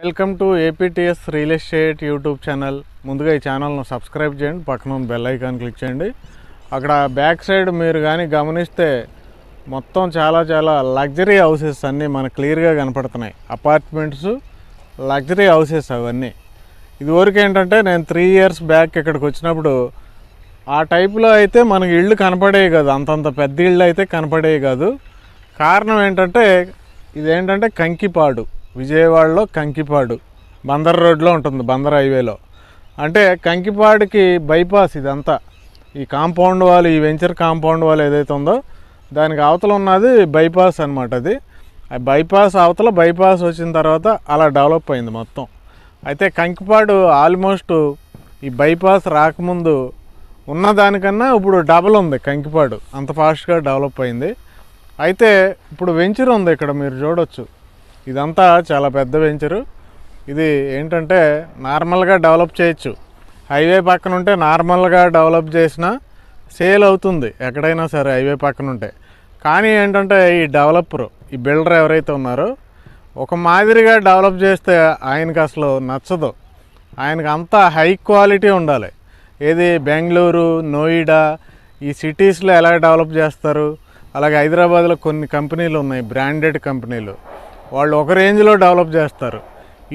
Welcome to APTS real estate YouTube channel. ముందుగా ఈ ఛానల్ను సబ్స్క్రైబ్ చేయండి, పక్కన ఉన్న బెల్ ఐకాన్ క్లిక్ చేయండి. అక్కడ బ్యాక్ సైడ్ మీరు కానీ గమనిస్తే మొత్తం చాలా లగ్జరీ హౌసెస్ అన్నీ మనకు క్లియర్గా కనపడుతున్నాయి. అపార్ట్మెంట్స్, లగ్జరీ హౌసెస్ అవన్నీ. ఇదివరకు ఏంటంటే నేను 3 years బ్యాక్ ఇక్కడికి వచ్చినప్పుడు ఆ టైపులో అయితే మనకి ఇళ్ళు కనపడేవి కాదు, అంతంత పెద్ద ఇళ్ళు అయితే కనపడేవి కాదు. కారణం ఏంటంటే ఇదేంటంటే కంకిపాడు, విజయవాడలో కంకిపాడు బందర్ రోడ్లో ఉంటుంది, బందర్ హైవేలో. అంటే కంకిపాడుకి బైపాస్ ఇదంతా. ఈ కాంపౌండ్ వాల్, ఈ వెంచర్ కాంపౌండ్ వాల్ ఏదైతే ఉందో దానికి అవతల ఉన్నది బైపాస్ అనమాట. అది బైపాస్ అవతల, బైపాస్ వచ్చిన తర్వాత అలా డెవలప్ అయింది మొత్తం. అయితే కంకిపాడు ఆల్మోస్ట్ ఈ బైపాస్ రాకముందు ఉన్నదానికన్నా ఇప్పుడు డబల్ ఉంది కంకిపాడు, అంత ఫాస్ట్గా డెవలప్ అయింది. అయితే ఇప్పుడు వెంచర్ ఉంది ఇక్కడ, మీరు చూడొచ్చు. ఇదంతా చాలా పెద్ద వెంచరు. ఇది ఏంటంటే నార్మల్గా డెవలప్ చేయొచ్చు, హైవే పక్కన ఉంటే నార్మల్గా డెవలప్ చేసినా సేల్ అవుతుంది ఎక్కడైనా సరే, హైవే పక్కన ఉంటే. కానీ ఏంటంటే ఈ డెవలపరు, ఈ బిల్డర్ ఎవరైతే ఉన్నారో ఒక మాదిరిగా డెవలప్ చేస్తే ఆయనకి అసలు నచ్చదు. ఆయనకి అంతా హై క్వాలిటీ ఉండాలి. ఏది బెంగళూరు, నోయిడా ఈ సిటీస్లో ఎలా డెవలప్ చేస్తారు, అలాగే హైదరాబాద్లో కొన్ని కంపెనీలు ఉన్నాయి, బ్రాండెడ్ కంపెనీలు, వాళ్ళు ఒక రేంజ్లో డెవలప్ చేస్తారు.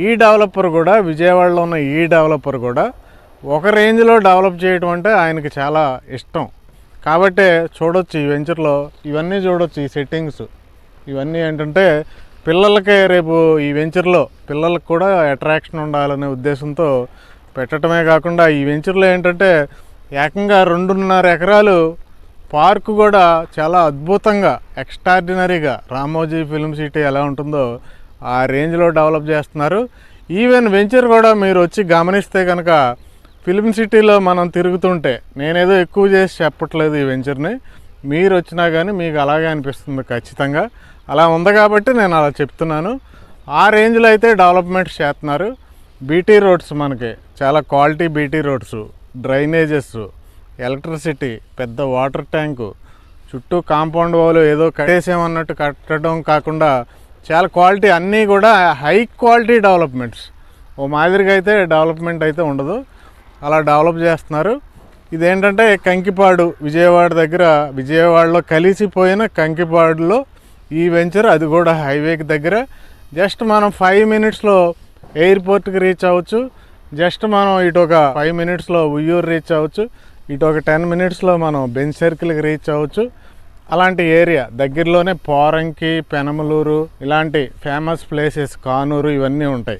ఈ డెవలపర్ కూడా, విజయవాడలో ఉన్న ఈ డెవలపర్ కూడా ఒక రేంజ్లో డెవలప్ చేయడం అంటే ఆయనకి చాలా ఇష్టం. కాబట్టి చూడొచ్చు ఈ వెంచర్లో ఇవన్నీ చూడొచ్చు, ఈ సెట్టింగ్స్ ఇవన్నీ ఏంటంటే పిల్లలకే రేపు ఈ వెంచర్లో పిల్లలకు కూడా అట్రాక్షన్ ఉండాలనే ఉద్దేశంతో పెట్టడమే కాకుండా ఈ వెంచర్లో ఏంటంటే ఏకంగా 2.5 ఎకరాలు పార్కు కూడా చాలా అద్భుతంగా, ఎక్స్ట్రాడినరీగా రామోజీ ఫిల్మ్ సిటీ ఎలా ఉంటుందో ఆ రేంజ్లో డెవలప్ చేస్తున్నారు. ఈవెన్ వెంచర్ కూడా మీరు వచ్చి గమనిస్తే కనుక ఫిల్మ్ సిటీలో మనం తిరుగుతుంటే, నేనేదో ఎక్కువ చేసి చెప్పట్లేదు ఈ వెంచర్ని, మీరు వచ్చినా కానీ మీకు అలాగే అనిపిస్తుంది ఖచ్చితంగా. అలా ఉంది కాబట్టి నేను అలా చెప్తున్నాను. ఆ రేంజ్లో అయితే డెవలప్మెంట్స్ చేస్తున్నారు. బీటీ రోడ్స్, మనకి చాలా quality BT roads, drainages, electricity, పెద్ద వాటర్ ట్యాంకు, చుట్టూ కాంపౌండ్ వాల్ ఏదో కట్టేసేమన్నట్టు కట్టడం కాకుండా చాలా క్వాలిటీ, అన్నీ కూడా హై క్వాలిటీ డెవలప్మెంట్స్. ఓ మాదిరిగా అయితే డెవలప్మెంట్ అయితే ఉండదు, అలా డెవలప్ చేస్తున్నారు. ఇదేంటంటే కంకిపాడు, విజయవాడ దగ్గర, విజయవాడలో కలిసిపోయిన కంకిపాడులో ఈ వెంచర్, అది కూడా హైవేకి దగ్గర. జస్ట్ మనం 5 minutesలో ఎయిర్పోర్ట్కి రీచ్ అవ్వచ్చు. జస్ట్ మనం ఇటు ఒక 5 minutesలో ఉయ్యూరు రీచ్ అవ్వచ్చు. ఇటు ఒక 10 minutesలో మనం బెంచ్ సర్కిల్కి రీచ్ అవ్వచ్చు. అలాంటి ఏరియా దగ్గరలోనే పోరంకి, పెనమలూరు ఇలాంటి ఫేమస్ ప్లేసెస్, కానూరు ఇవన్నీ ఉంటాయి.